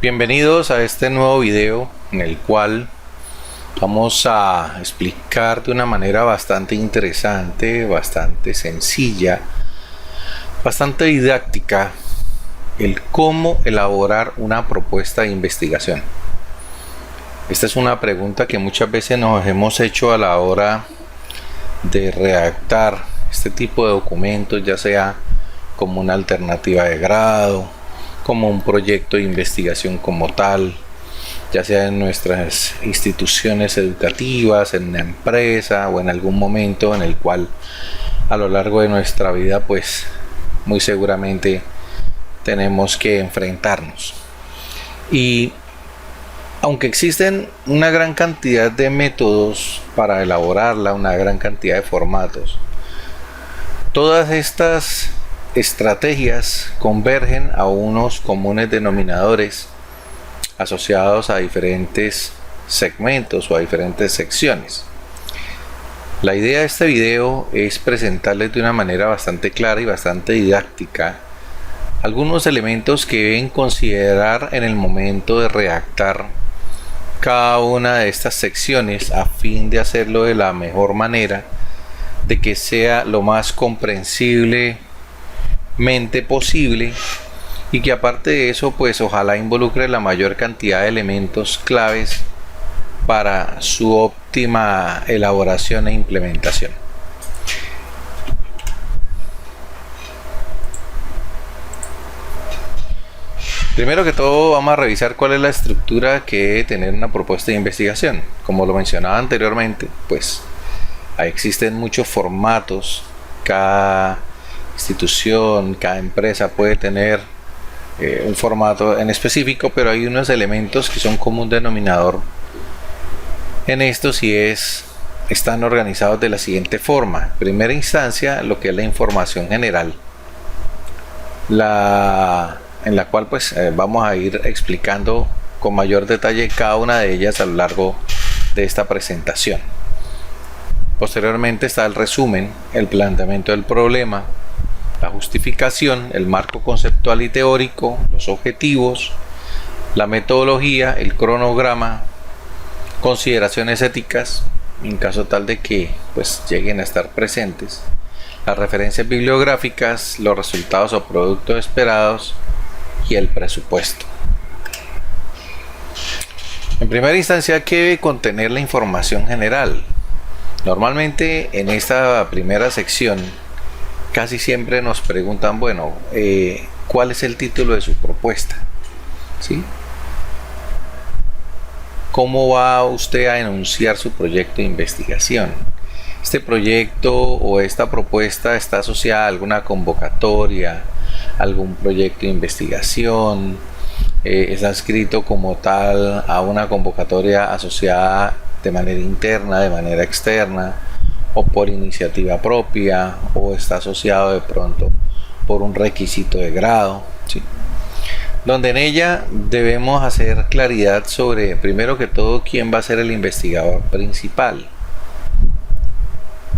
Bienvenidos a este nuevo video en el cual vamos a explicar de una manera bastante interesante, bastante sencilla, bastante didáctica el cómo elaborar una propuesta de investigación. Esta es una pregunta que muchas veces nos hemos hecho a la hora de redactar este tipo de documentos, ya sea como una alternativa de grado, como un proyecto de investigación como tal, ya sea en nuestras instituciones educativas, en una empresa o en algún momento en el cual a lo largo de nuestra vida pues muy seguramente tenemos que enfrentarnos. Y aunque existen una gran cantidad de métodos para elaborarla, una gran cantidad de formatos, todas estas estrategias convergen a unos comunes denominadores asociados a diferentes segmentos o a diferentes secciones. La idea de este video es presentarles de una manera bastante clara y bastante didáctica algunos elementos que deben considerar en el momento de redactar cada una de estas secciones a fin de hacerlo de la mejor manera, de que sea lo más comprensible posible y que aparte de eso pues ojalá involucre la mayor cantidad de elementos claves para su óptima elaboración e implementación. Primero que todo vamos a revisar cuál es la estructura que debe tener una propuesta de investigación. Como lo mencionaba anteriormente, pues existen muchos formatos. Cada institución, cada empresa puede tener un formato en específico, pero hay unos elementos que son común denominador en estos y están organizados de la siguiente forma. En primera instancia, lo que es la información general, en la cual pues vamos a ir explicando con mayor detalle cada una de ellas a lo largo de esta presentación. Posteriormente está el resumen, el planteamiento del problema, la justificación, el marco conceptual y teórico, los objetivos, la metodología, el cronograma, consideraciones éticas, en caso tal de que pues lleguen a estar presentes, las referencias bibliográficas, los resultados o productos esperados y el presupuesto. En primera instancia, ¿qué debe contener la información general? Normalmente en esta primera sección casi siempre nos preguntan, bueno, ¿cuál es el título de su propuesta? ¿Sí? ¿Cómo va usted a enunciar su proyecto de investigación? ¿Este proyecto o esta propuesta está asociada a alguna convocatoria, algún proyecto de investigación? ¿Está escrito como tal a una convocatoria asociada de manera interna, de manera externa, o por iniciativa propia, o está asociado de pronto por un requisito de grado? ¿Sí? Donde en ella debemos hacer claridad sobre, primero que todo, quién va a ser el investigador principal.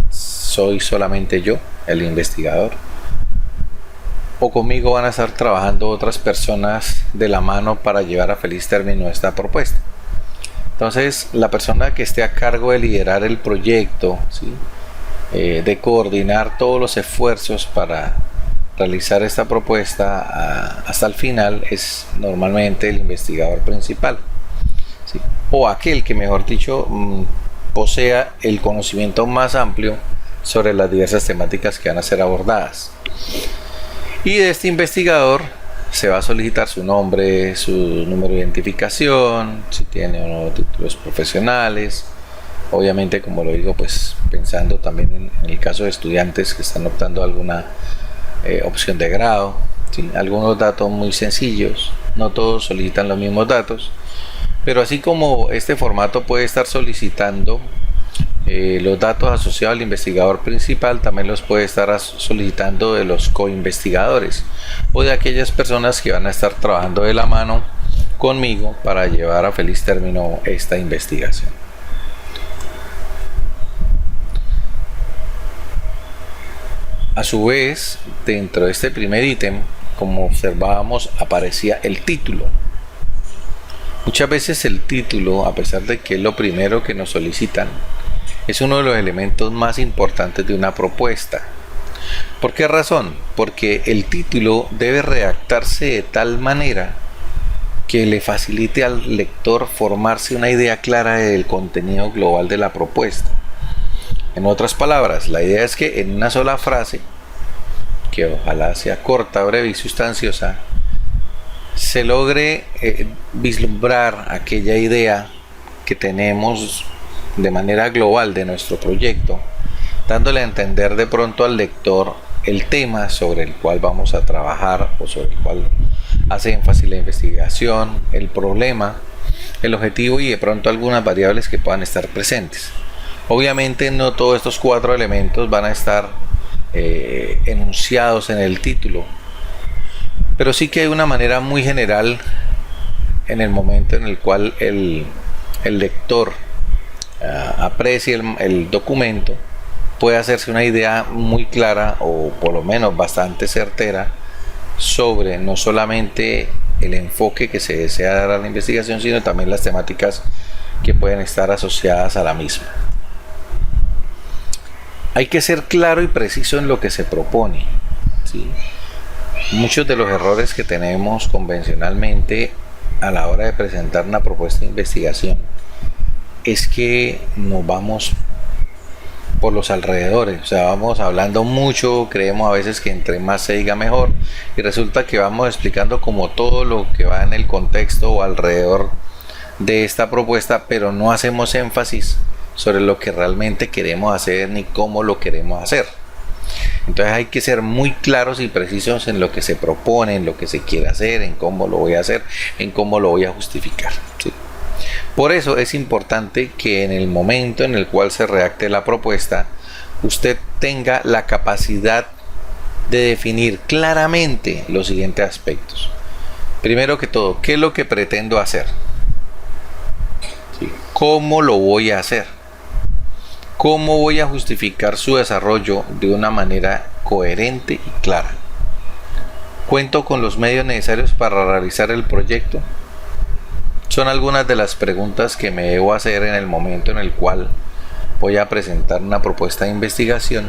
¿Soy solamente yo el investigador? ¿O conmigo van a estar trabajando otras personas de la mano para llevar a feliz término esta propuesta? Entonces, la persona que esté a cargo de liderar el proyecto, ¿sí? De coordinar todos los esfuerzos para realizar esta propuesta hasta el final, es normalmente el investigador principal, ¿sí? O aquel que, mejor dicho, posea el conocimiento más amplio sobre las diversas temáticas que van a ser abordadas. Y de este investigador se va a solicitar su nombre, su número de identificación, si tiene o no títulos profesionales. Obviamente, como lo digo, pues pensando también en el caso de estudiantes que están optando a alguna opción de grado, ¿sí? Algunos datos muy sencillos, no todos solicitan los mismos datos, pero así como este formato puede estar solicitando los datos asociados al investigador principal, también los puede estar solicitando de los coinvestigadores o de aquellas personas que van a estar trabajando de la mano conmigo para llevar a feliz término esta investigación. A su vez, dentro de este primer ítem, como observábamos, aparecía el título. Muchas veces el título, a pesar de que es lo primero que nos solicitan, es uno de los elementos más importantes de una propuesta. ¿Por qué razón? Porque el título debe redactarse de tal manera que le facilite al lector formarse una idea clara del contenido global de la propuesta. En otras palabras, la idea es que en una sola frase, que ojalá sea corta, breve y sustanciosa, se logre vislumbrar aquella idea que tenemos de manera global de nuestro proyecto, dándole a entender de pronto al lector el tema sobre el cual vamos a trabajar o sobre el cual hace énfasis la investigación, el problema, el objetivo y de pronto algunas variables que puedan estar presentes. Obviamente no todos estos 4 elementos van a estar enunciados en el título, pero sí que hay una manera muy general en el momento en el cual el lector aprecie el documento, puede hacerse una idea muy clara o por lo menos bastante certera sobre no solamente el enfoque que se desea dar a la investigación, sino también las temáticas que pueden estar asociadas a la misma. Hay que ser claro y preciso en lo que se propone, ¿sí? Muchos de los errores que tenemos convencionalmente a la hora de presentar una propuesta de investigación es que nos vamos por los alrededores, o sea, vamos hablando mucho, creemos a veces que entre más se diga mejor, y resulta que vamos explicando como todo lo que va en el contexto o alrededor de esta propuesta, pero no hacemos énfasis sobre lo que realmente queremos hacer ni cómo lo queremos hacer. Entonces hay que ser muy claros y precisos en lo que se propone, en lo que se quiere hacer, en cómo lo voy a hacer, en cómo lo voy a justificar, ¿sí? Por eso es importante que en el momento en el cual se redacte la propuesta, usted tenga la capacidad de definir claramente los siguientes aspectos. Primero que todo, ¿qué es lo que pretendo hacer? ¿Sí? ¿Cómo lo voy a hacer? ¿Cómo voy a justificar su desarrollo de una manera coherente y clara? ¿Cuento con los medios necesarios para realizar el proyecto? Son algunas de las preguntas que me debo hacer en el momento en el cual voy a presentar una propuesta de investigación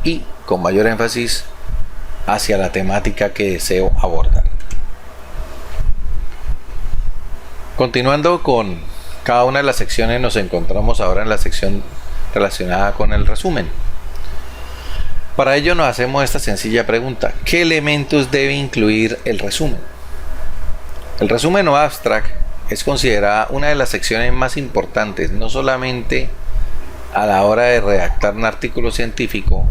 y con mayor énfasis hacia la temática que deseo abordar. Continuando con cada una de las secciones, nos encontramos ahora en la sección relacionada con el resumen. Para ello nos hacemos esta sencilla pregunta: ¿qué elementos debe incluir el resumen? El resumen o abstract es considerada una de las secciones más importantes, no solamente a la hora de redactar un artículo científico,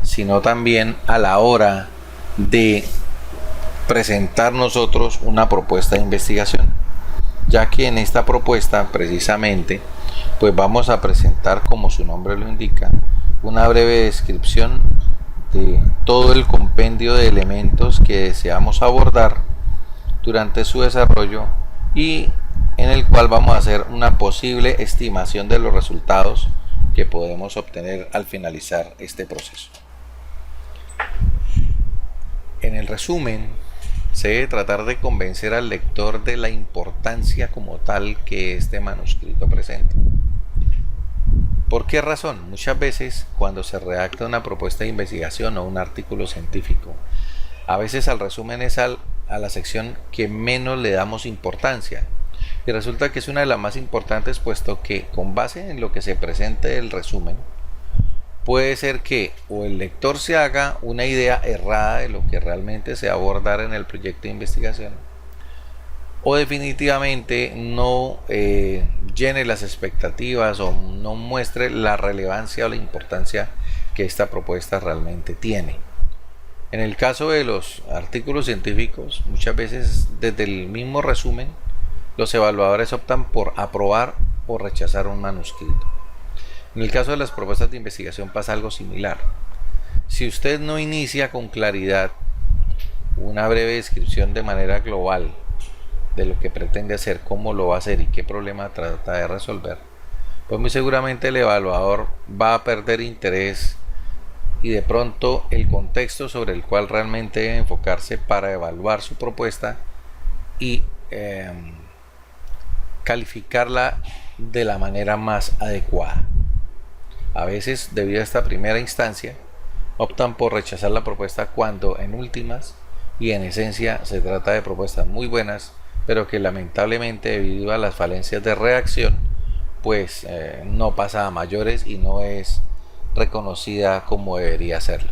sino también a la hora de presentar nosotros una propuesta de investigación, ya que en esta propuesta precisamente pues vamos a presentar, como su nombre lo indica, una breve descripción de todo el compendio de elementos que deseamos abordar durante su desarrollo y en el cual vamos a hacer una posible estimación de los resultados que podemos obtener al finalizar este proceso. En el resumen se debe tratar de convencer al lector de la importancia como tal que este manuscrito presenta. ¿Por qué razón? Muchas veces cuando se redacta una propuesta de investigación o un artículo científico, a veces al resumen es a la sección que menos le damos importancia, y resulta que es una de las más importantes, puesto que con base en lo que se presente el resumen puede ser que o el lector se haga una idea errada de lo que realmente se va a abordar en el proyecto de investigación, o definitivamente no llene las expectativas o no muestre la relevancia o la importancia que esta propuesta realmente tiene. En el caso de los artículos científicos, muchas veces desde el mismo resumen, los evaluadores optan por aprobar o rechazar un manuscrito. En el caso de las propuestas de investigación pasa algo similar. Si usted no inicia con claridad una breve descripción de manera global de lo que pretende hacer, cómo lo va a hacer y qué problema trata de resolver, pues muy seguramente el evaluador va a perder interés y de pronto el contexto sobre el cual realmente debe enfocarse para evaluar su propuesta y calificarla de la manera más adecuada. A veces, debido a esta primera instancia, optan por rechazar la propuesta cuando en últimas y en esencia se trata de propuestas muy buenas, pero que lamentablemente debido a las falencias de redacción pues no pasa a mayores y no es reconocida como debería serlo.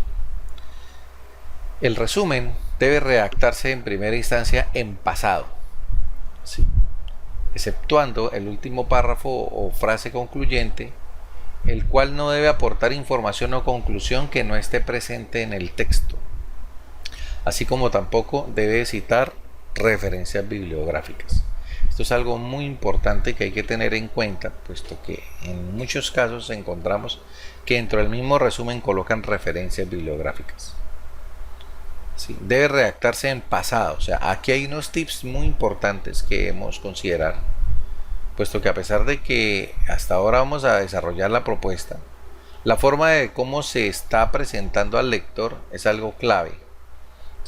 El resumen debe redactarse en primera instancia en pasado, ¿sí?, exceptuando el último párrafo o frase concluyente, el cual no debe aportar información o conclusión que no esté presente en el texto, así como tampoco debe citar referencias bibliográficas. Esto es algo muy importante que hay que tener en cuenta, puesto que en muchos casos encontramos que dentro del mismo resumen colocan referencias bibliográficas. Sí, debe redactarse en pasado, o sea, aquí hay unos tips muy importantes que debemos considerar, puesto que a pesar de que hasta ahora vamos a desarrollar la propuesta, la forma de cómo se está presentando al lector es algo clave,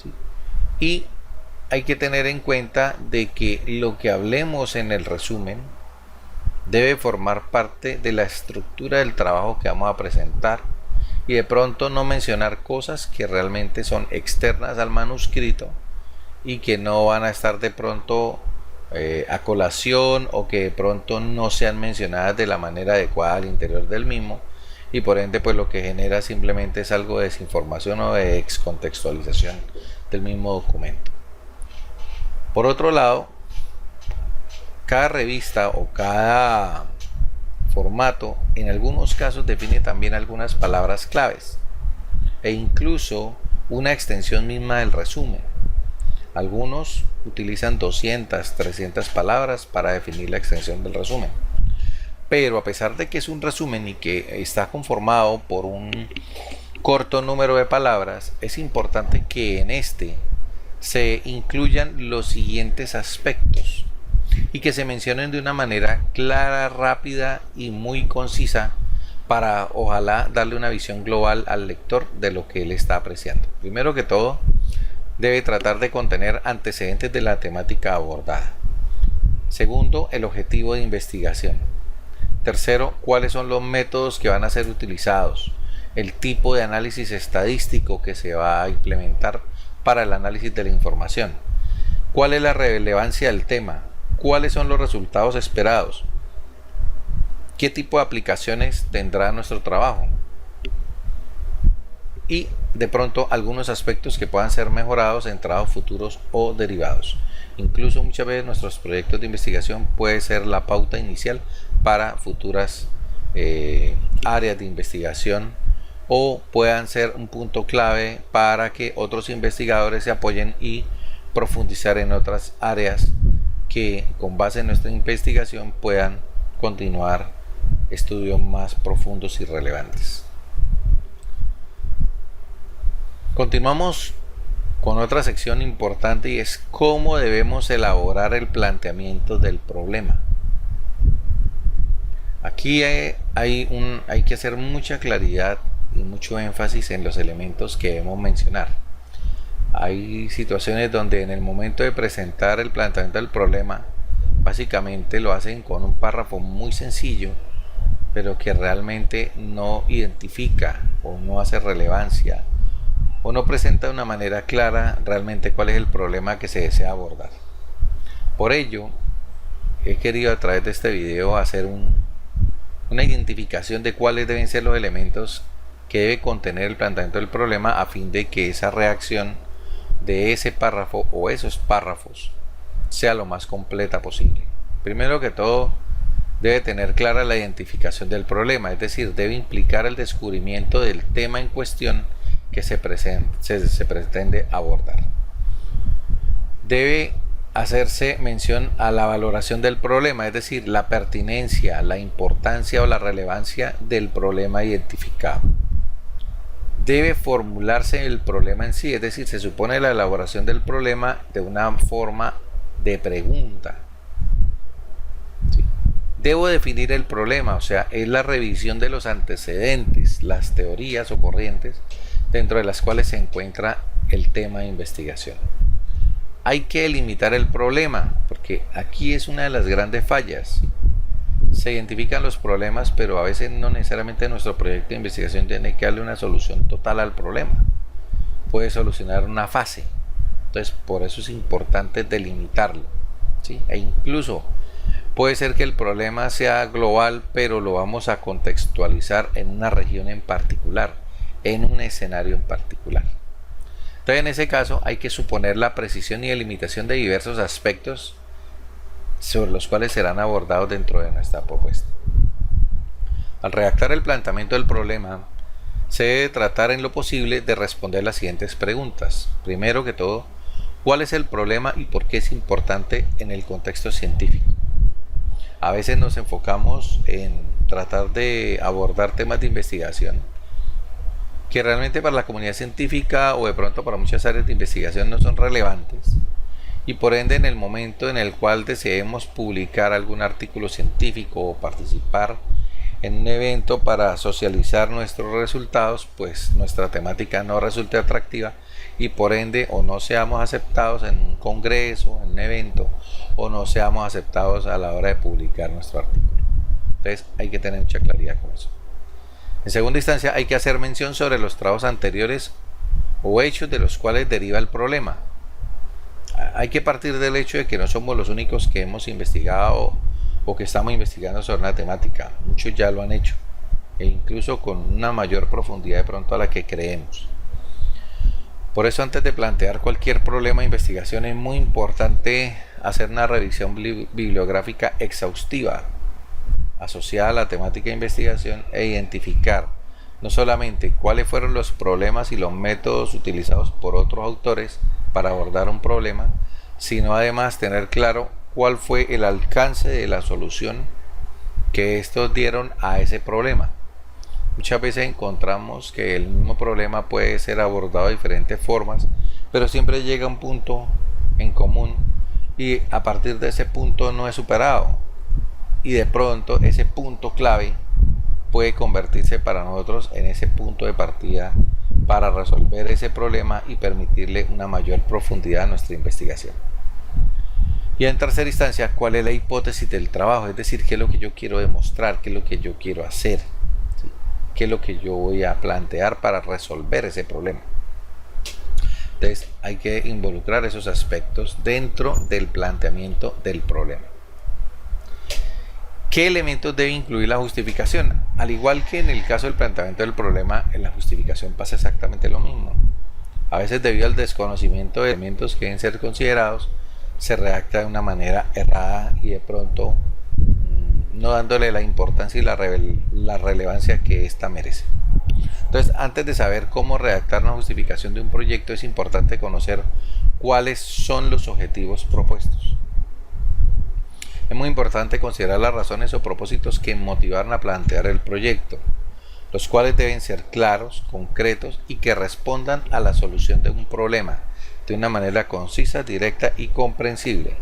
¿sí? Y hay que tener en cuenta de que lo que hablemos en el resumen debe formar parte de la estructura del trabajo que vamos a presentar y de pronto no mencionar cosas que realmente son externas al manuscrito y que no van a estar de pronto a colación o que de pronto no sean mencionadas de la manera adecuada al interior del mismo, y por ende pues lo que genera simplemente es algo de desinformación o de excontextualización del mismo documento. Por otro lado, cada revista o cada formato en algunos casos define también algunas palabras claves e incluso una extensión misma del resumen. Algunos utilizan 200, 300 palabras para definir la extensión del resumen. Pero a pesar de que es un resumen y que está conformado por un corto número de palabras, es importante que en este se incluyan los siguientes aspectos y que se mencionen de una manera clara, rápida y muy concisa para ojalá darle una visión global al lector de lo que él está apreciando. Primero que todo, debe tratar de contener antecedentes de la temática abordada. Segundo, el objetivo de investigación. Tercero, cuáles son los métodos que van a ser utilizados, el tipo de análisis estadístico que se va a implementar para el análisis de la información, cuál es la relevancia del tema, cuáles son los resultados esperados, qué tipo de aplicaciones tendrá nuestro trabajo y de pronto algunos aspectos que puedan ser mejorados en trabajos futuros o derivados. Incluso muchas veces nuestros proyectos de investigación puede ser la pauta inicial para futuras áreas de investigación o puedan ser un punto clave para que otros investigadores se apoyen y profundizar en otras áreas que con base en nuestra investigación puedan continuar estudios más profundos y relevantes. Continuamos con otra sección importante y es cómo debemos elaborar el planteamiento del problema. Aquí hay que hacer mucha claridad y mucho énfasis en los elementos que debemos mencionar. Hay situaciones donde en el momento de presentar el planteamiento del problema, básicamente lo hacen con un párrafo muy sencillo, pero que realmente no identifica o no hace relevancia o no presenta de una manera clara realmente cuál es el problema que se desea abordar. Por ello, he querido a través de este video hacer una identificación de cuáles deben ser los elementos que debe contener el planteamiento del problema a fin de que esa reacción de ese párrafo o esos párrafos sea lo más completa posible. Primero que todo, debe tener clara la identificación del problema, es decir, debe implicar el descubrimiento del tema en cuestión que se pretende abordar. Debe hacerse mención a la valoración del problema, es decir, la pertinencia, la importancia o la relevancia del problema identificado. Debe formularse el problema en sí, es decir, se supone la elaboración del problema de una forma de pregunta. ¿Sí? Debo definir el problema, o sea, es la revisión de los antecedentes, las teorías o corrientes dentro de las cuales se encuentra el tema de investigación. Hay que delimitar el problema, porque porque aquí es una de las grandes fallas. Se identifican los problemas, pero a veces no necesariamente nuestro proyecto de investigación tiene que darle una solución total al problema. Puede solucionar una fase. Entonces, por eso es importante delimitarlo, ¿sí? E incluso puede ser que el problema sea global, pero lo vamos a contextualizar en una región en particular, en un escenario en particular. Entonces, en ese caso, hay que suponer la precisión y delimitación de diversos aspectos sobre los cuales serán abordados dentro de nuestra propuesta. Al redactar el planteamiento del problema, se debe tratar en lo posible de responder las siguientes preguntas. Primero que todo, ¿cuál es el problema y por qué es importante en el contexto científico? A veces nos enfocamos en tratar de abordar temas de investigación que realmente para la comunidad científica o de pronto para muchas áreas de investigación no son relevantes, y por ende en el momento en el cual deseemos publicar algún artículo científico o participar en un evento para socializar nuestros resultados, pues nuestra temática no resulte atractiva y por ende o no seamos aceptados en un congreso, en un evento, o no seamos aceptados a la hora de publicar nuestro artículo. Entonces hay que tener mucha claridad con eso. En segunda instancia, hay que hacer mención sobre los trabajos anteriores o hechos de los cuales deriva el problema. Hay que partir del hecho de que no somos los únicos que hemos investigado o que estamos investigando sobre una temática. Muchos ya lo han hecho, e incluso con una mayor profundidad de pronto a la que creemos. Por eso, antes de plantear cualquier problema de investigación, es muy importante hacer una revisión bibliográfica exhaustiva asociada a la temática de investigación e identificar no solamente cuáles fueron los problemas y los métodos utilizados por otros autores para abordar un problema, sino además tener claro cuál fue el alcance de la solución que estos dieron a ese problema. Muchas veces encontramos que el mismo problema puede ser abordado de diferentes formas, pero siempre llega a un punto en común y a partir de ese punto no es superado. Y de pronto ese punto clave puede convertirse para nosotros en ese punto de partida para resolver ese problema y permitirle una mayor profundidad a nuestra investigación. Y en tercera instancia, ¿cuál es la hipótesis del trabajo? Es decir, ¿qué es lo que yo quiero demostrar? ¿Qué es lo que yo quiero hacer? ¿Sí? ¿Qué es lo que yo voy a plantear para resolver ese problema? Entonces hay que involucrar esos aspectos dentro del planteamiento del problema. ¿Qué elementos debe incluir la justificación? Al igual que en el caso del planteamiento del problema, en la justificación pasa exactamente lo mismo. A veces, debido al desconocimiento de elementos que deben ser considerados, se redacta de una manera errada y de pronto no dándole la importancia y la relevancia que ésta merece. Entonces, antes de saber cómo redactar una justificación de un proyecto, es importante conocer cuáles son los objetivos propuestos. Es muy importante considerar las razones o propósitos que motivaron a plantear el proyecto, los cuales deben ser claros, concretos y que respondan a la solución de un problema de una manera concisa, directa y comprensible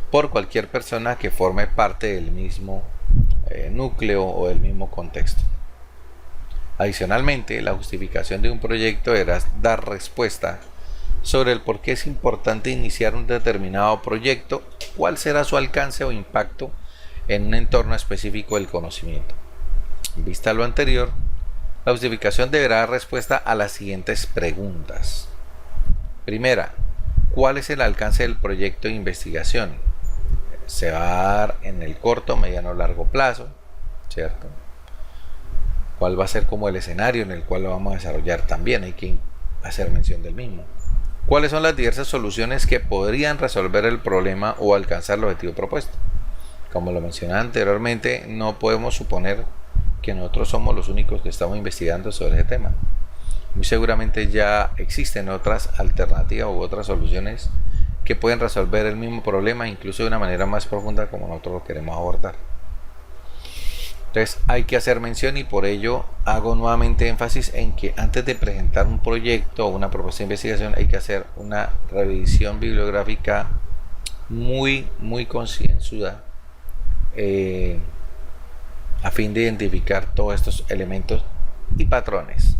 por cualquier persona que forme parte del mismo núcleo o del mismo contexto. Adicionalmente, la justificación de un proyecto deberá dar respuesta sobre el por qué es importante iniciar un determinado proyecto, cuál será su alcance o impacto en un entorno específico del conocimiento. En vista a lo anterior, la justificación deberá dar respuesta a las siguientes preguntas. Primera, ¿cuál es el alcance del proyecto de investigación? ¿Se va a dar en el corto, mediano o largo plazo? ¿Cierto? ¿Cuál va a ser como el escenario en el cual lo vamos a desarrollar? También hay que hacer mención del mismo. ¿Cuáles son las diversas soluciones que podrían resolver el problema o alcanzar el objetivo propuesto? Como lo mencioné anteriormente, no podemos suponer que nosotros somos los únicos que estamos investigando sobre ese tema. Muy seguramente ya existen otras alternativas u otras soluciones que pueden resolver el mismo problema, incluso de una manera más profunda como nosotros lo queremos abordar. Entonces hay que hacer mención y por ello hago nuevamente énfasis en que antes de presentar un proyecto o una propuesta de investigación hay que hacer una revisión bibliográfica muy concienzuda a fin de identificar todos estos elementos y patrones.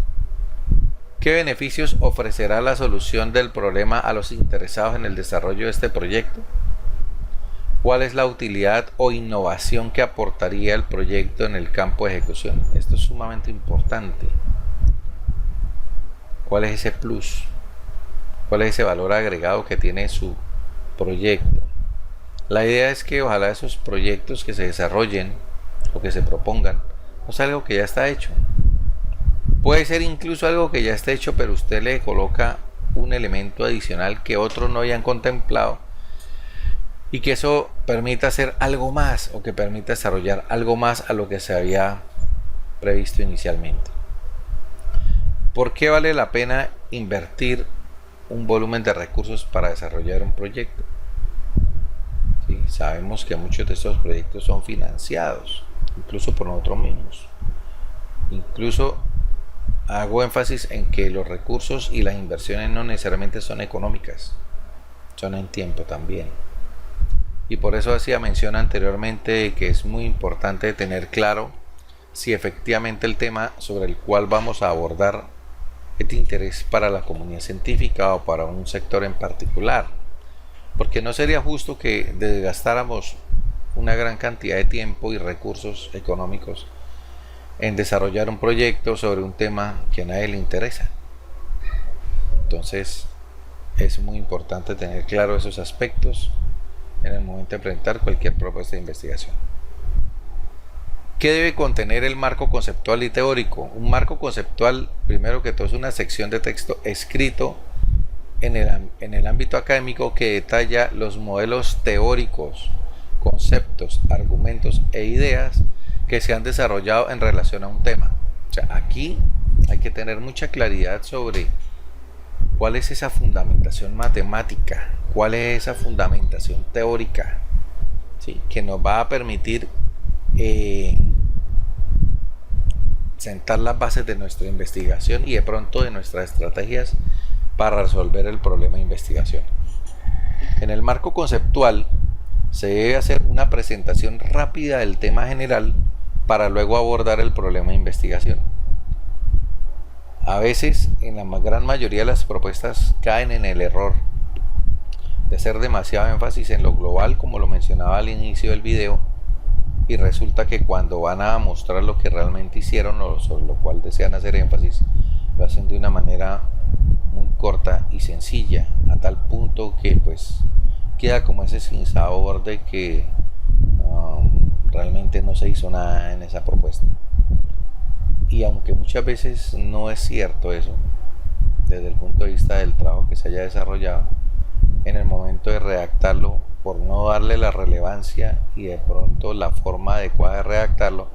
¿Qué beneficios ofrecerá la solución del problema a los interesados en el desarrollo de este proyecto? ¿Cuál es la utilidad o innovación que aportaría el proyecto en el campo de ejecución? Esto es sumamente importante. ¿Cuál es ese plus? ¿Cuál es ese valor agregado que tiene su proyecto? La idea es que ojalá esos proyectos que se desarrollen o que se propongan no sea algo que ya está hecho. Puede ser incluso algo que ya está hecho, pero usted le coloca un elemento adicional que otros no hayan contemplado y que eso permita hacer algo más o que permita desarrollar algo más a lo que se había previsto inicialmente. ¿Por qué vale la pena invertir un volumen de recursos para desarrollar un proyecto? ¿Sí? Sabemos que muchos de estos proyectos son financiados, incluso por nosotros mismos. Incluso hago énfasis en que los recursos y las inversiones no necesariamente son económicas, son en tiempo también. Y por eso hacía mención anteriormente de que es muy importante tener claro si efectivamente el tema sobre el cual vamos a abordar es de interés para la comunidad científica o para un sector en particular, porque no sería justo que desgastáramos una gran cantidad de tiempo y recursos económicos en desarrollar un proyecto sobre un tema que a nadie le interesa. Entonces es muy importante tener claro esos aspectos en el momento de presentar cualquier propuesta de investigación. ¿Qué debe contener el marco conceptual y teórico? Un marco conceptual, primero que todo, es una sección de texto escrito en el ámbito académico que detalla los modelos teóricos, conceptos, argumentos e ideas que se han desarrollado en relación a un tema. O sea, aquí hay que tener mucha claridad sobre cuál es esa fundamentación matemática, cuál es esa fundamentación teórica, ¿sí?, que nos va a permitir sentar las bases de nuestra investigación y de pronto de nuestras estrategias para resolver el problema de investigación. En el marco conceptual se debe hacer una presentación rápida del tema general para luego abordar el problema de investigación. A veces, en la gran mayoría de las propuestas caen en el error de hacer demasiado énfasis en lo global, como lo mencionaba al inicio del video, y resulta que cuando van a mostrar lo que realmente hicieron o sobre lo cual desean hacer énfasis, lo hacen de una manera muy corta y sencilla, a tal punto que pues queda como ese sinsabor de que realmente no se hizo nada en esa propuesta. Y aunque muchas veces no es cierto eso, desde el punto de vista del trabajo que se haya desarrollado, en el momento de redactarlo, por no darle la relevancia y de pronto la forma adecuada de redactarlo,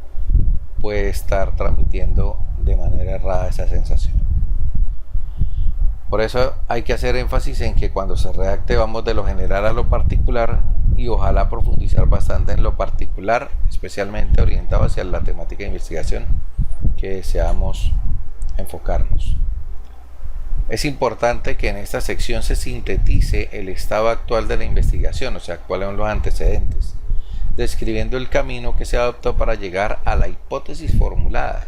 puede estar transmitiendo de manera errada esa sensación. Por eso hay que hacer énfasis en que cuando se redacte vamos de lo general a lo particular y ojalá profundizar bastante en lo particular, especialmente orientado hacia la temática de investigación que deseamos enfocarnos. Es importante que en esta sección se sintetice el estado actual de la investigación, o sea, cuáles son los antecedentes, describiendo el camino que se adoptó para llegar a la hipótesis formulada.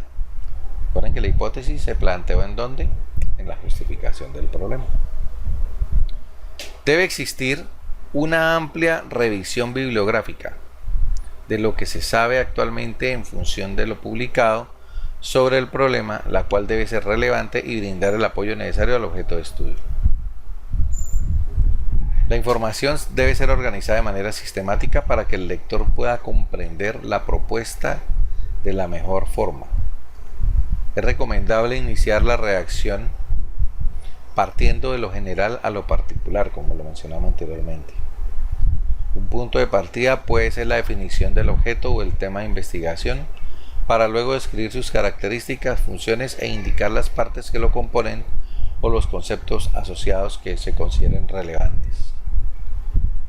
Recuerden que la hipótesis se planteó ¿en dónde? En la justificación del problema. Debe existir una amplia revisión bibliográfica de lo que se sabe actualmente en función de lo publicado sobre el problema, la cual debe ser relevante y brindar el apoyo necesario al objeto de estudio. La información debe ser organizada de manera sistemática para que el lector pueda comprender la propuesta de la mejor forma. Es recomendable iniciar la redacción partiendo de lo general a lo particular, como lo mencionamos anteriormente. Un punto de partida puede ser la definición del objeto o el tema de investigación, para luego describir sus características, funciones e indicar las partes que lo componen o los conceptos asociados que se consideren relevantes.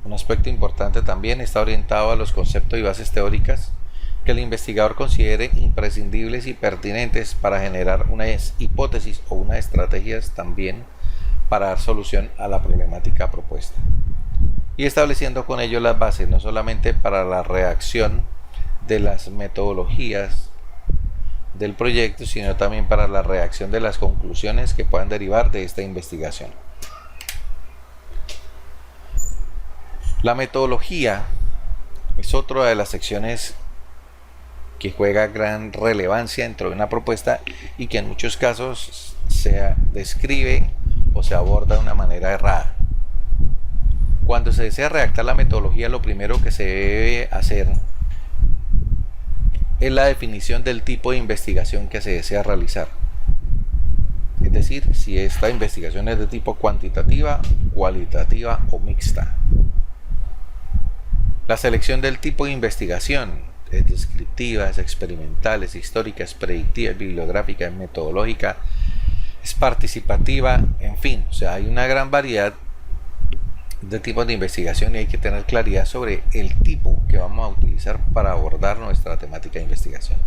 Un aspecto importante también está orientado a los conceptos y bases teóricas que el investigador considere imprescindibles y pertinentes para generar una hipótesis o unas estrategias también para dar solución a la problemática propuesta. Y estableciendo con ello las bases no solamente para la redacción de las metodologías del proyecto, sino también para la redacción de las conclusiones que puedan derivar de esta investigación. La metodología Es otra de las secciones que juega gran relevancia dentro de una propuesta y que en muchos casos se describe o se aborda de una manera errada. Cuando se desea redactar la metodología, lo primero que se debe hacer es la definición del tipo de investigación que se desea realizar. Es decir, si esta investigación es de tipo cuantitativa, cualitativa o mixta. La selección del tipo de investigación es descriptiva, es experimental, es histórica, es predictiva, es bibliográfica, es metodológica, es participativa, en fin, o sea, hay una gran variedad de tipos de investigación y hay que tener claridad sobre el tipo que vamos a utilizar para abordar nuestra temática de investigación.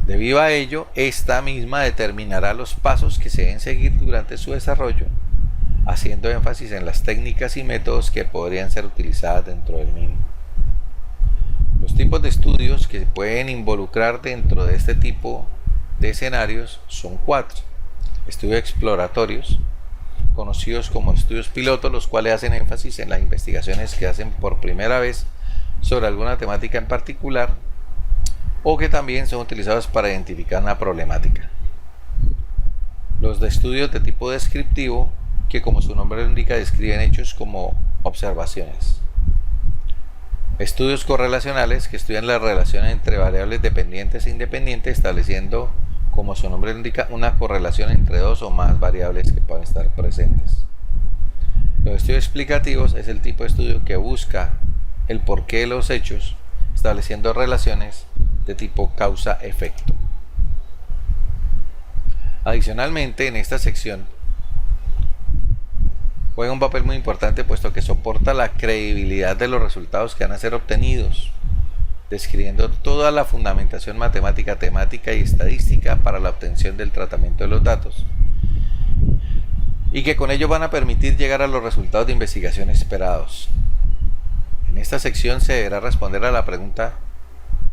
Debido a ello, esta misma determinará los pasos que se deben seguir durante su desarrollo, haciendo énfasis en las técnicas y métodos que podrían ser utilizadas dentro del mismo. Los tipos de estudios que se pueden involucrar dentro de este tipo de escenarios son 4. Estudios exploratorios, conocidos como estudios pilotos, los cuales hacen énfasis en las investigaciones que hacen por primera vez sobre alguna temática en particular o que también son utilizados para identificar una problemática. Los de estudios de tipo descriptivo, que como su nombre lo indica, describen hechos como observaciones. Estudios correlacionales, que estudian la relación entre variables dependientes e independientes, estableciendo, como su nombre lo indica, una correlación entre dos o más variables que pueden estar presentes. Los estudios explicativos es el tipo de estudio que busca el porqué de los hechos, estableciendo relaciones de tipo causa-efecto. Adicionalmente, en esta sección juega un papel muy importante puesto que soporta la credibilidad de los resultados que van a ser obtenidos, describiendo toda la fundamentación matemática, temática y estadística para la obtención del tratamiento de los datos, y que con ello van a permitir llegar a los resultados de investigación esperados. En esta sección se deberá responder a la pregunta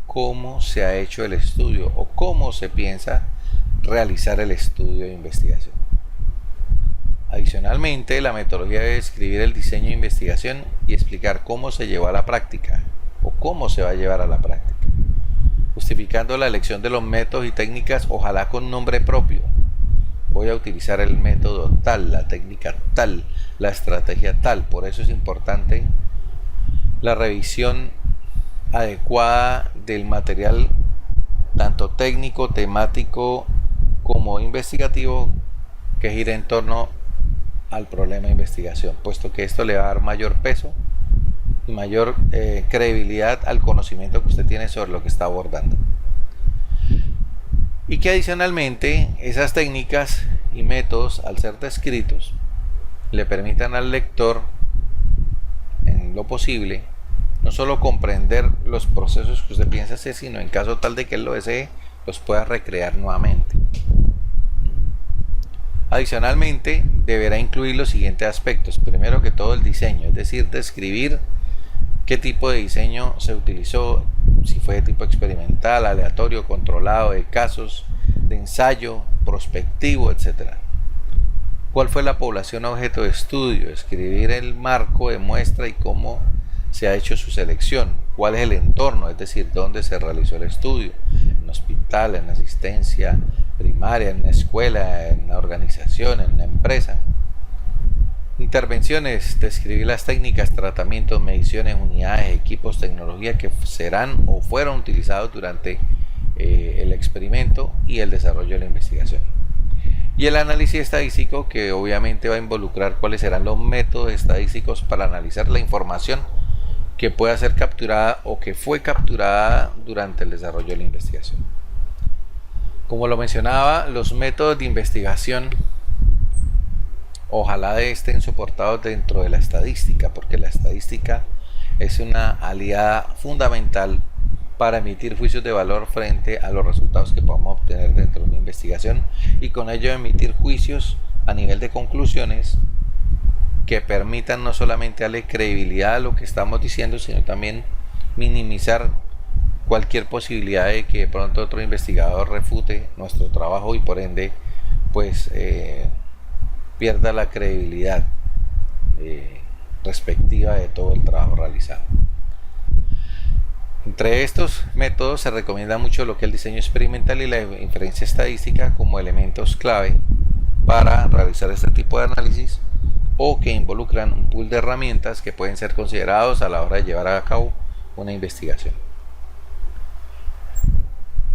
¿cómo se ha hecho el estudio? O ¿cómo se piensa realizar el estudio de investigación? Adicionalmente, la metodología debe describir el diseño de investigación y explicar cómo se llevó a la práctica o cómo se va a llevar a la práctica, justificando la elección de los métodos y técnicas, ojalá con nombre propio. Voy a utilizar el método tal, la técnica tal, la estrategia tal. Por eso es importante la revisión adecuada del material, tanto técnico, temático como investigativo, que gira en torno al problema de investigación, puesto que esto le va a dar mayor peso y mayor credibilidad al conocimiento que usted tiene sobre lo que está abordando. Y que adicionalmente esas técnicas y métodos, al ser descritos, le permitan al lector, en lo posible, no solo comprender los procesos que usted piensa hacer, sino en caso tal de que él lo desee, los pueda recrear nuevamente. Adicionalmente, deberá incluir los siguientes aspectos. Primero que todo, el diseño, es decir, describir qué tipo de diseño se utilizó, si fue de tipo experimental, aleatorio, controlado, de casos, de ensayo, prospectivo, etc. ¿Cuál fue la población objeto de estudio? Escribir el marco de muestra y cómo se ha hecho su selección. ¿Cuál es el entorno? Es decir, dónde se realizó el estudio. En un hospital, en asistencia primaria, en una escuela, en una organización, en una empresa. Intervenciones, describir las técnicas, tratamientos, mediciones, unidades, equipos, tecnología que serán o fueron utilizados durante el experimento y el desarrollo de la investigación. Y el análisis estadístico, que obviamente va a involucrar cuáles serán los métodos estadísticos para analizar la información que pueda ser capturada o que fue capturada durante el desarrollo de la investigación. Como lo mencionaba, los métodos de investigación ojalá estén soportados dentro de la estadística, porque la estadística es una aliada fundamental para emitir juicios de valor frente a los resultados que podamos obtener dentro de una investigación y con ello emitir juicios a nivel de conclusiones que permitan no solamente darle credibilidad a lo que estamos diciendo, sino también minimizar cualquier posibilidad de que de pronto otro investigador refute nuestro trabajo y por ende pues pierda la credibilidad respectiva de todo el trabajo realizado. Entre estos métodos se recomienda mucho lo que es el diseño experimental y la inferencia estadística como elementos clave para realizar este tipo de análisis, o que involucran un pool de herramientas que pueden ser considerados a la hora de llevar a cabo una investigación.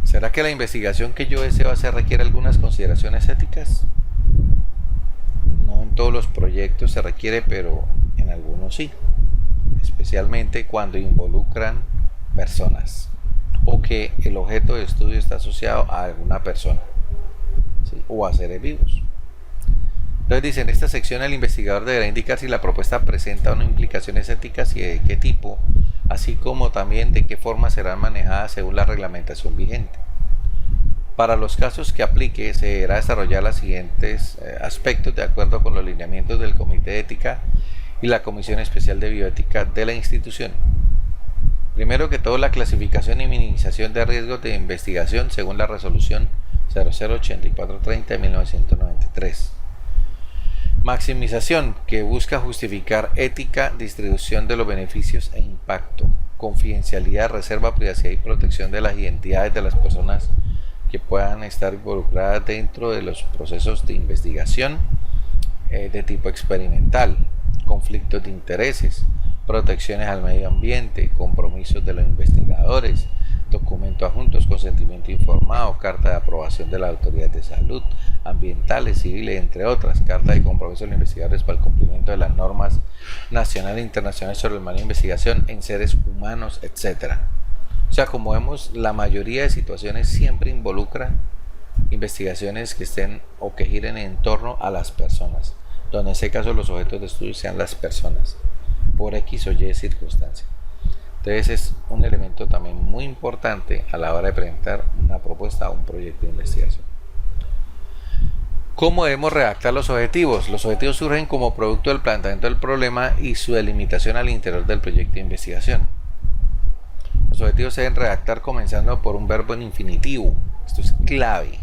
¿Será que la investigación que yo deseo hacer requiere algunas consideraciones éticas? No en todos los proyectos se requiere, pero en algunos sí, especialmente cuando involucran personas o que el objeto de estudio está asociado a alguna persona, ¿sí?, o a seres vivos. Entonces dice, en esta sección el investigador deberá indicar si la propuesta presenta o no implicaciones éticas y de qué tipo, así como también de qué forma serán manejadas según la reglamentación vigente. Para los casos que aplique, se deberá desarrollar los siguientes aspectos de acuerdo con los lineamientos del Comité de Ética y la Comisión Especial de Bioética de la institución. Primero que todo, la clasificación y minimización de riesgos de investigación según la resolución 008430 de 1993. Maximización, que busca justificar ética, distribución de los beneficios e impacto, confidencialidad, reserva, privacidad y protección de las identidades de las personas que puedan estar involucradas dentro de los procesos de investigación de tipo experimental, conflictos de intereses, protecciones al medio ambiente, compromisos de los investigadores, documentos adjuntos, consentimiento informado, carta de aprobación de las autoridades de salud, ambientales, civiles, entre otras, carta de compromiso de los investigadores para el cumplimiento de las normas nacionales e internacionales sobre el manejo de investigación en seres humanos, etc. O sea, como vemos, la mayoría de situaciones siempre involucra investigaciones que estén o que giren en torno a las personas, donde en ese caso los objetos de estudio sean las personas, por X o Y circunstancia. Entonces es un elemento también muy importante a la hora de presentar una propuesta o un proyecto de investigación. ¿Cómo debemos redactar los objetivos? Los objetivos surgen como producto del planteamiento del problema y su delimitación al interior del proyecto de investigación. Los objetivos se deben redactar comenzando por un verbo en infinitivo, esto es clave,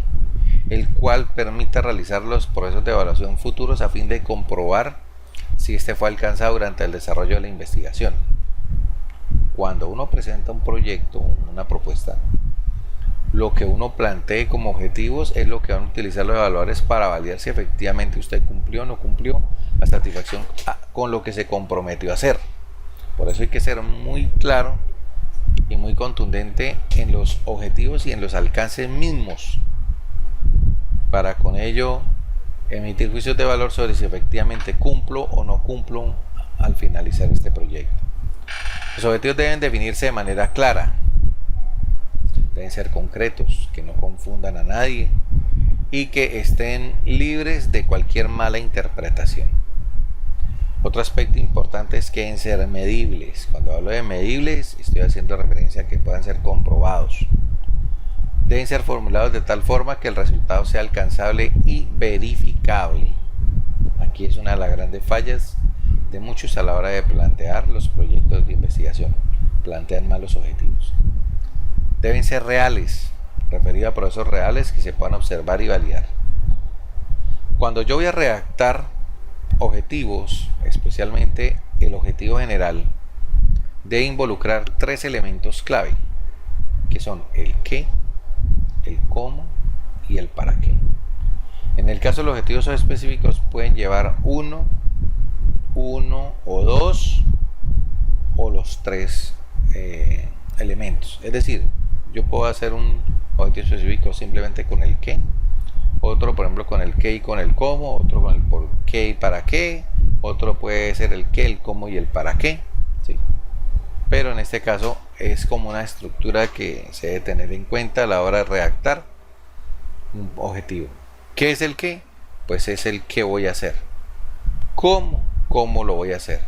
el cual permita realizar los procesos de evaluación futuros a fin de comprobar si este fue alcanzado durante el desarrollo de la investigación. Cuando uno presenta un proyecto, una propuesta, lo que uno plantee como objetivos es lo que van a utilizar los evaluadores para validar si efectivamente usted cumplió o no cumplió la satisfacción con lo que se comprometió a hacer. Por eso hay que ser muy claro y muy contundente en los objetivos y en los alcances mismos, para con ello emitir juicios de valor sobre si efectivamente cumplo o no cumplo al finalizar este proyecto. Los objetivos deben definirse de manera clara, deben ser concretos, que no confundan a nadie y que estén libres de cualquier mala interpretación. Otro aspecto importante es que deben ser medibles. Cuando hablo de medibles, estoy haciendo referencia a que puedan ser comprobados. Deben ser formulados de tal forma que el resultado sea alcanzable y verificable. Aquí es una de las grandes fallas de muchos a la hora de plantear los proyectos de investigación. Plantean mal los objetivos. Deben ser reales, referido a procesos reales que se puedan observar y validar. Cuando yo voy a redactar objetivos, especialmente el objetivo general, debe involucrar tres elementos clave, que son el qué, el cómo y el para qué. En el caso de los objetivos específicos pueden llevar uno o dos o los tres elementos. Es decir, yo puedo hacer un objetivo específico simplemente con el qué, otro por ejemplo con el qué y con el cómo, otro con el por qué y para qué, otro puede ser el qué, el cómo y el para qué, ¿sí? Pero en este caso es como una estructura que se debe tener en cuenta a la hora de redactar un objetivo. ¿Qué es el qué? Pues es el qué voy a hacer. ¿Cómo lo voy a hacer?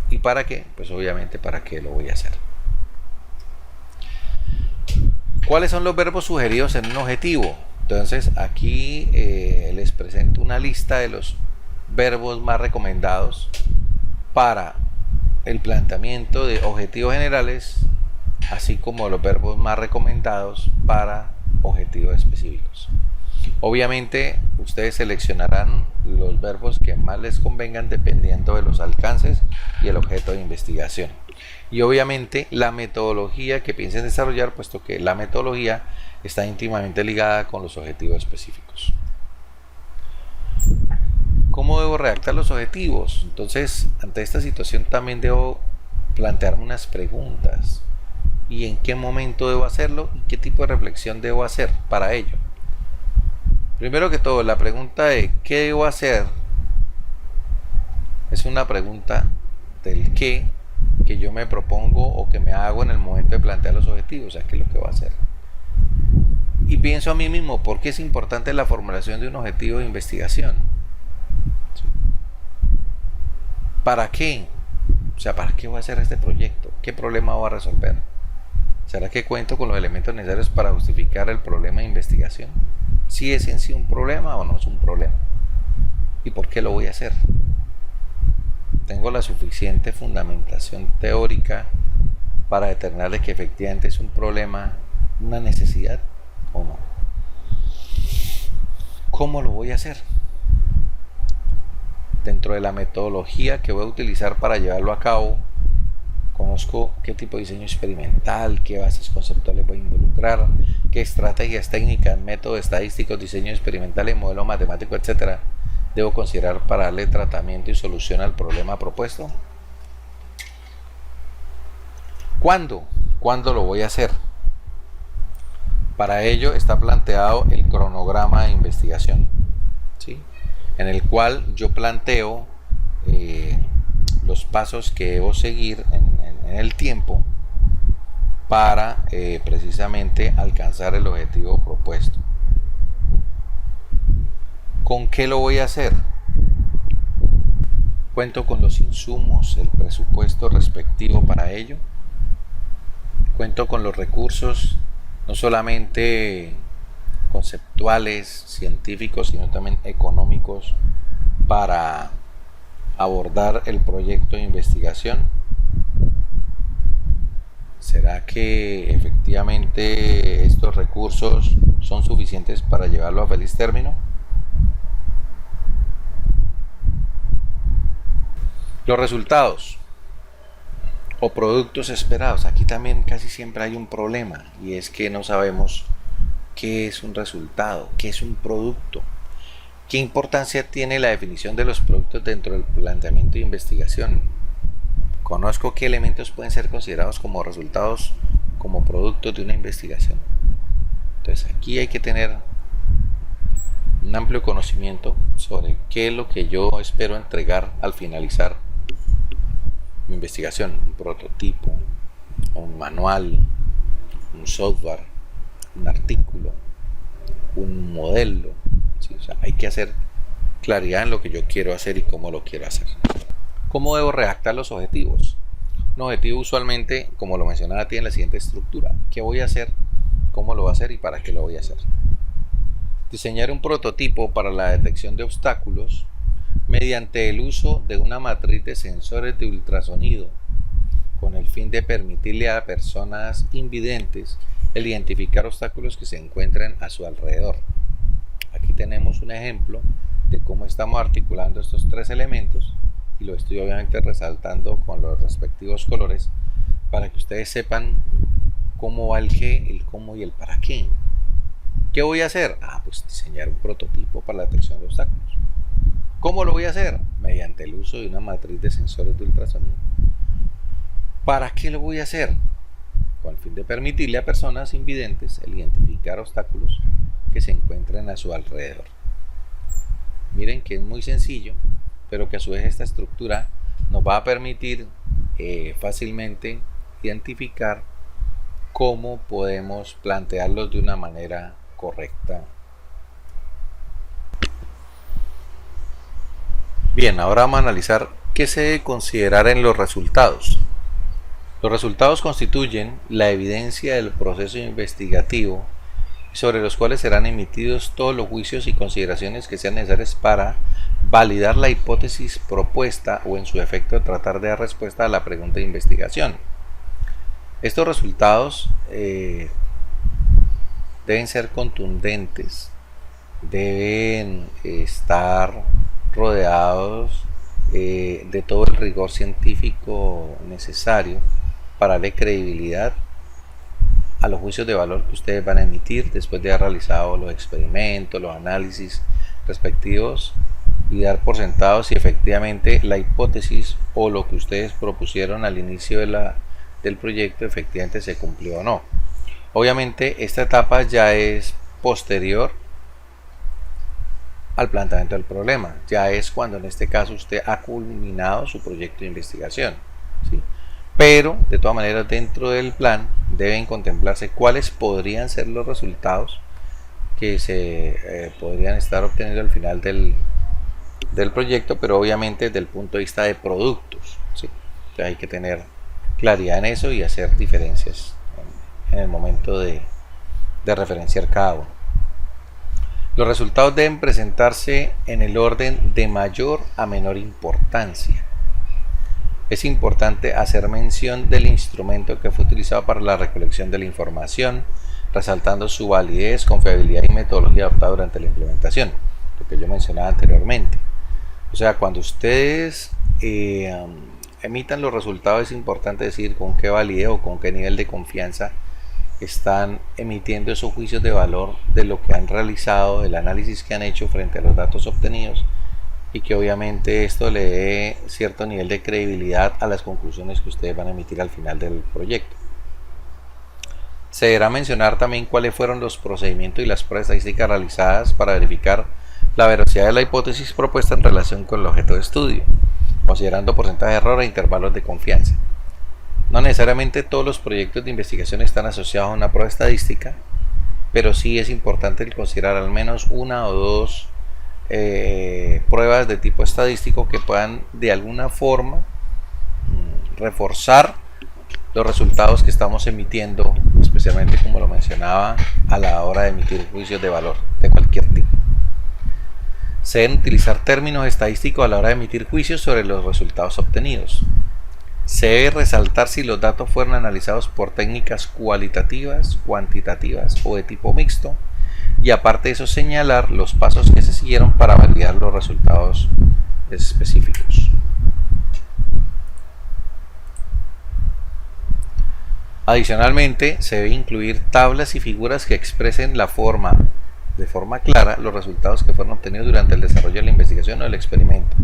¿Y para qué? Pues obviamente para qué lo voy a hacer. ¿Cuáles son los verbos sugeridos en un objetivo? Entonces aquí les presento una lista de los verbos más recomendados para el planteamiento de objetivos generales, así como los verbos más recomendados para objetivos específicos. Obviamente ustedes seleccionarán los verbos que más les convengan dependiendo de los alcances y el objeto de investigación. Y obviamente la metodología que piensen desarrollar, puesto que la metodología está íntimamente ligada con los objetivos específicos. ¿Cómo debo redactar los objetivos? Entonces, ante esta situación también debo plantearme unas preguntas. ¿Y en qué momento debo hacerlo? ¿Y qué tipo de reflexión debo hacer para ello? Primero que todo, la pregunta de ¿qué debo hacer? Es una pregunta del qué que yo me propongo o que me hago en el momento de plantear los objetivos, o sea, qué es lo que voy a hacer. Y pienso a mí mismo, ¿por qué es importante la formulación de un objetivo de investigación? ¿Para qué? O sea, ¿para qué voy a hacer este proyecto? ¿Qué problema voy a resolver? ¿Será que cuento con los elementos necesarios para justificar el problema de investigación? ¿Si es en sí un problema o no es un problema? ¿Y por qué lo voy a hacer? ¿Tengo la suficiente fundamentación teórica para determinar de que efectivamente es un problema, una necesidad o no? ¿Cómo lo voy a hacer? Dentro de la metodología que voy a utilizar para llevarlo a cabo, conozco qué tipo de diseño experimental, qué bases conceptuales voy a involucrar, qué estrategias técnicas, métodos estadísticos, diseño experimental, modelo matemático, etcétera, debo considerar para darle tratamiento y solución al problema propuesto. ¿Cuándo? ¿Cuándo lo voy a hacer? Para ello está planteado el cronograma de investigación, ¿sí? En el cual yo planteo los pasos que debo seguir en el tiempo para precisamente alcanzar el objetivo propuesto. ¿Con qué lo voy a hacer? ¿Cuento con los insumos, el presupuesto respectivo para ello? ¿Cuento con los recursos, no solamente conceptuales, científicos, sino también económicos para abordar el proyecto de investigación? ¿Será que efectivamente estos recursos son suficientes para llevarlo a feliz término? Los resultados o productos esperados. Aquí también casi siempre hay un problema, y es que no sabemos qué es un resultado, qué es un producto. ¿Qué importancia tiene la definición de los productos dentro del planteamiento de investigación? Conozco qué elementos pueden ser considerados como resultados, como productos de una investigación. Entonces aquí hay que tener un amplio conocimiento sobre qué es lo que yo espero entregar al finalizar mi investigación. Un prototipo, un manual, un software, un artículo, un modelo. ¿Sí? O sea, hay que hacer claridad en lo que yo quiero hacer y cómo lo quiero hacer. ¿Cómo debo redactar los objetivos? Un objetivo usualmente, como lo mencionaba, tiene la siguiente estructura. ¿Qué voy a hacer? ¿Cómo lo voy a hacer? ¿Y para qué lo voy a hacer? Diseñar un prototipo para la detección de obstáculos mediante el uso de una matriz de sensores de ultrasonido con el fin de permitirle a personas invidentes el identificar obstáculos que se encuentren a su alrededor. Aquí tenemos un ejemplo de cómo estamos articulando estos tres elementos y lo estoy obviamente resaltando con los respectivos colores para que ustedes sepan cómo va el qué, el cómo y el para qué. ¿Qué voy a hacer? Pues diseñar un prototipo para la detección de obstáculos. ¿Cómo lo voy a hacer? Mediante el uso de una matriz de sensores de ultrasonido. ¿Para qué lo voy a hacer? Con el fin de permitirle a personas invidentes el identificar obstáculos que se encuentren a su alrededor. Miren que es muy sencillo, pero que a su vez esta estructura nos va a permitir fácilmente identificar cómo podemos plantearlos de una manera correcta. Bien, ahora vamos a analizar qué se debe considerar en los resultados. Los resultados constituyen la evidencia del proceso investigativo sobre los cuales serán emitidos todos los juicios y consideraciones que sean necesarios para validar la hipótesis propuesta o en su efecto tratar de dar respuesta a la pregunta de investigación. Estos resultados deben ser contundentes, deben estar rodeados de todo el rigor científico necesario para darle credibilidad a los juicios de valor que ustedes van a emitir después de haber realizado los experimentos, los análisis respectivos, y dar por sentado si efectivamente la hipótesis o lo que ustedes propusieron al inicio del proyecto efectivamente se cumplió o no. Obviamente esta etapa ya es posterior al planteamiento del problema, ya es cuando en este caso usted ha culminado su proyecto de investigación, ¿sí? Pero de todas maneras dentro del plan deben contemplarse cuáles podrían ser los resultados que se podrían estar obteniendo al final del proyecto, pero obviamente desde el punto de vista de productos, ¿sí? Entonces hay que tener claridad en eso y hacer diferencias en el momento de referenciar cada uno. Los resultados deben presentarse en el orden de mayor a menor importancia. Es importante hacer mención del instrumento que fue utilizado para la recolección de la información, resaltando su validez, confiabilidad y metodología adoptada durante la implementación, lo que yo mencionaba anteriormente. O sea, cuando ustedes emitan los resultados, es importante decir con qué validez o con qué nivel de confianza están emitiendo esos juicios de valor de lo que han realizado, del análisis que han hecho frente a los datos obtenidos, y que obviamente esto le dé cierto nivel de credibilidad a las conclusiones que ustedes van a emitir al final del proyecto. Se deberá mencionar también cuáles fueron los procedimientos y las pruebas estadísticas realizadas para verificar la veracidad de la hipótesis propuesta en relación con el objeto de estudio, considerando porcentaje de error e intervalos de confianza. No necesariamente todos los proyectos de investigación están asociados a una prueba estadística, pero sí es importante considerar al menos una o dos pruebas de tipo estadístico que puedan de alguna forma reforzar los resultados que estamos emitiendo, especialmente como lo mencionaba a la hora de emitir juicios de valor de cualquier tipo. Se deben utilizar términos estadísticos a la hora de emitir juicios sobre los resultados obtenidos. Se debe resaltar si los datos fueron analizados por técnicas cualitativas, cuantitativas o de tipo mixto, y aparte de eso señalar los pasos que se siguieron para validar los resultados específicos. Adicionalmente, se debe incluir tablas y figuras que expresen de forma clara los resultados que fueron obtenidos durante el desarrollo de la investigación o del experimento.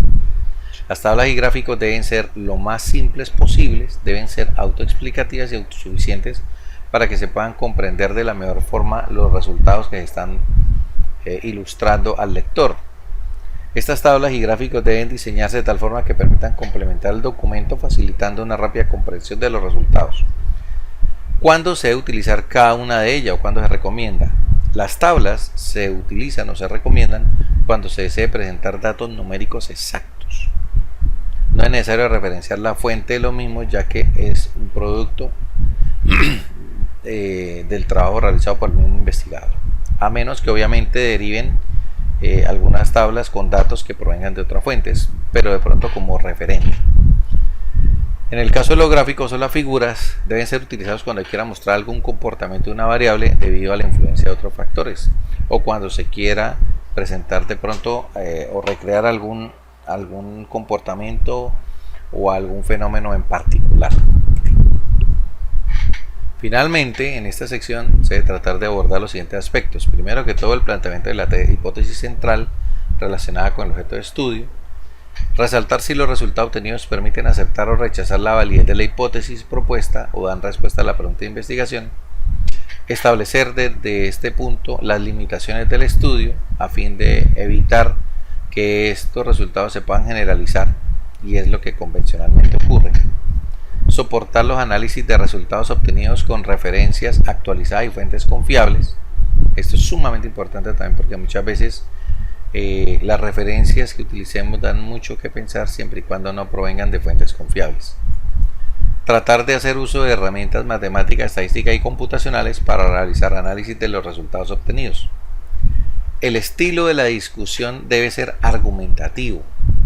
Las tablas y gráficos deben ser lo más simples posibles, deben ser autoexplicativas y autosuficientes para que se puedan comprender de la mejor forma los resultados que se están ilustrando al lector. Estas tablas y gráficos deben diseñarse de tal forma que permitan complementar el documento, facilitando una rápida comprensión de los resultados. ¿Cuándo se debe utilizar cada una de ellas o cuándo se recomienda? Las tablas se utilizan o se recomiendan cuando se desee presentar datos numéricos exactos. No es necesario referenciar la fuente de lo mismo, ya que es un producto del trabajo realizado por el mismo investigador, a menos que obviamente deriven algunas tablas con datos que provengan de otras fuentes, pero de pronto como referente. En el caso de los gráficos o las figuras, deben ser utilizados cuando quiera mostrar algún comportamiento de una variable debido a la influencia de otros factores, o cuando se quiera presentar de pronto o recrear algún comportamiento o algún fenómeno en particular. Finalmente, en esta sección se debe tratar de abordar los siguientes aspectos. Primero que todo, el planteamiento de la hipótesis central relacionada con el objeto de estudio. Resaltar si los resultados obtenidos permiten aceptar o rechazar la validez de la hipótesis propuesta o dan respuesta a la pregunta de investigación. Establecer desde este punto las limitaciones del estudio a fin de evitar que estos resultados se puedan generalizar, y es lo que convencionalmente ocurre. Soportar los análisis de resultados obtenidos con referencias actualizadas y fuentes confiables. Esto es sumamente importante también porque muchas veces las referencias que utilicemos dan mucho que pensar siempre y cuando no provengan de fuentes confiables. Tratar de hacer uso de herramientas matemáticas, estadísticas y computacionales para realizar análisis de los resultados obtenidos. El estilo de la discusión debe ser argumentativo,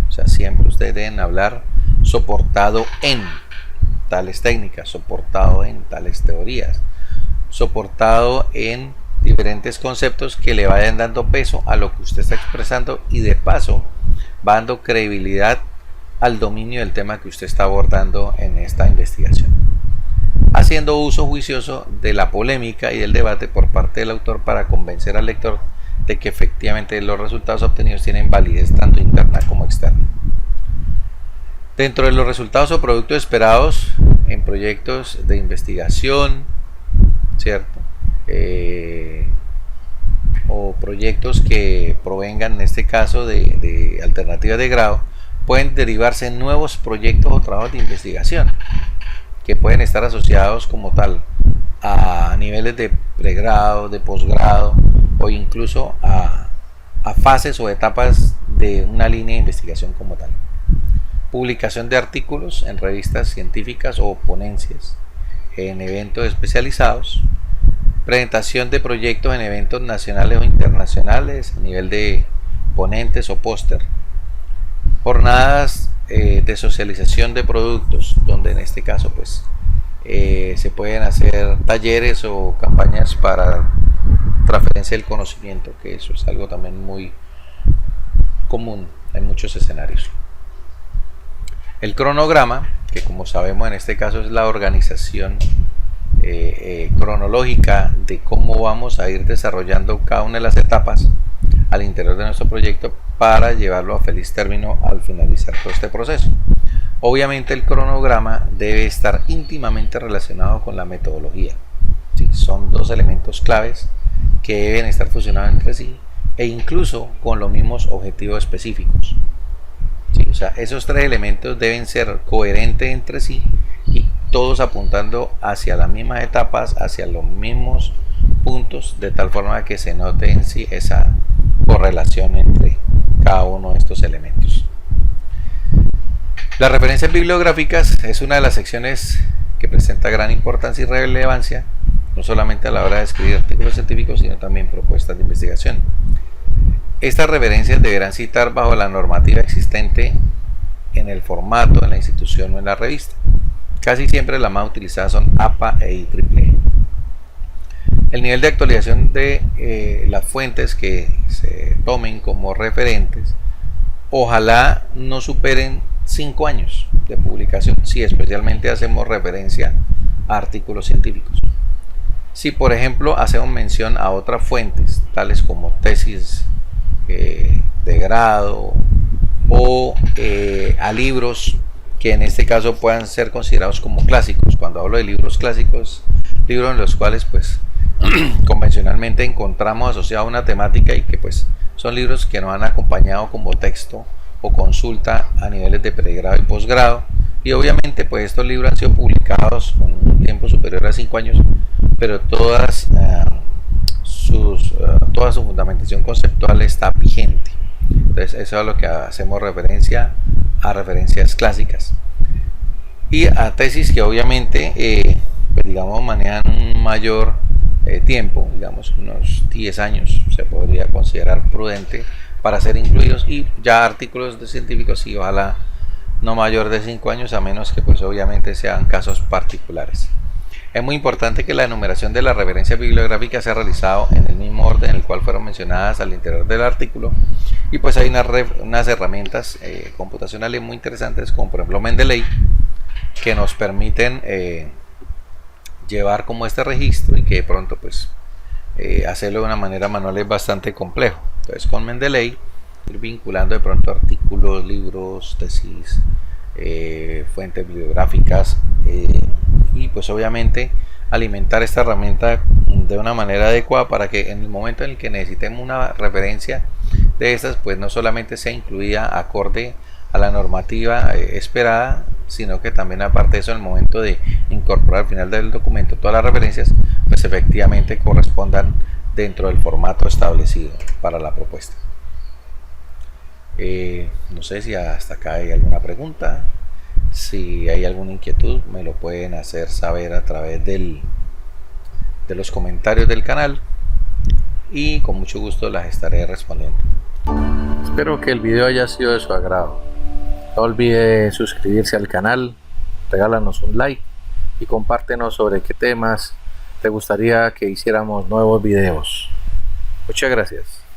o sea, siempre ustedes deben hablar soportado en tales técnicas, soportado en tales teorías, soportado en diferentes conceptos que le vayan dando peso a lo que usted está expresando y de paso va dando credibilidad al dominio del tema que usted está abordando en esta investigación, haciendo uso juicioso de la polémica y del debate por parte del autor para convencer al lector de que efectivamente los resultados obtenidos tienen validez tanto interna como externa. Dentro de los resultados o productos esperados en proyectos de investigación, ¿cierto? O proyectos que provengan en este caso de alternativas de grado, pueden derivarse nuevos proyectos o trabajos de investigación que pueden estar asociados como tal a niveles de pregrado, de posgrado o incluso a fases o etapas de una línea de investigación como tal. Publicación de artículos en revistas científicas o ponencias en eventos especializados, presentación de proyectos en eventos nacionales o internacionales a nivel de ponentes o póster, jornadas de socialización de productos, donde en este caso pues se pueden hacer talleres o campañas para transferencia del conocimiento, que eso es algo también muy común en muchos escenarios. El cronograma, que como sabemos en este caso es la organización cronológica de cómo vamos a ir desarrollando cada una de las etapas al interior de nuestro proyecto para llevarlo a feliz término al finalizar todo este proceso. Obviamente el cronograma debe estar íntimamente relacionado con la metodología. ¿Sí? Son dos elementos claves que deben estar fusionados entre sí e incluso con los mismos objetivos específicos. ¿Sí? O sea, esos tres elementos deben ser coherentes entre sí y todos apuntando hacia las mismas etapas, hacia los mismos puntos, de tal forma que se note en sí esa correlación entre cada uno de estos elementos. Las referencias bibliográficas es una de las secciones que presenta gran importancia y relevancia, no solamente a la hora de escribir artículos científicos, sino también propuestas de investigación. Estas referencias deberán citar bajo la normativa existente en el formato, en la institución o en la revista. Casi siempre las más utilizadas son APA e IEEE. El nivel de actualización de las fuentes que se tomen como referentes, ojalá no superen 5 años de publicación, si especialmente hacemos referencia a artículos científicos. Si por ejemplo hacemos mención a otras fuentes, tales como tesis de grado o a libros que en este caso puedan ser considerados como clásicos. Cuando hablo de libros clásicos, libros en los cuales pues convencionalmente encontramos asociado a una temática y que pues son libros que nos han acompañado como texto o consulta a niveles de pregrado y posgrado, y obviamente pues estos libros han sido publicados con un tiempo superior a 5 años, pero toda su fundamentación conceptual está vigente. Entonces eso es a lo que hacemos referencia, a referencias clásicas, y a tesis que obviamente pues digamos manejan un mayor tiempo, digamos unos 10 años se podría considerar prudente para ser incluidos, y ya artículos de científicos y ojalá no mayor de 5 años, a menos que pues obviamente sean casos particulares. Es muy importante que la enumeración de las referencias bibliográficas sea realizado en el mismo orden en el cual fueron mencionadas al interior del artículo, y pues hay unas herramientas computacionales muy interesantes, como por ejemplo Mendeley, que nos permiten llevar como este registro, y que de pronto pues hacerlo de una manera manual es bastante complejo. Entonces con Mendeley ir vinculando de pronto artículos, libros, tesis, fuentes bibliográficas, y pues obviamente alimentar esta herramienta de una manera adecuada para que en el momento en el que necesitemos una referencia de estas pues no solamente sea incluida acorde a la normativa esperada, sino que también aparte de eso, en el momento de incorporar al final del documento todas las referencias pues efectivamente correspondan dentro del formato establecido para la propuesta. No sé si hasta acá hay alguna pregunta. Si hay alguna inquietud me lo pueden hacer saber a través de los comentarios del canal, y con mucho gusto las estaré respondiendo. Espero que el video haya sido de su agrado. No olvide suscribirse al canal, regálanos un like y compártenos sobre qué temas te gustaría que hiciéramos nuevos videos. Muchas gracias.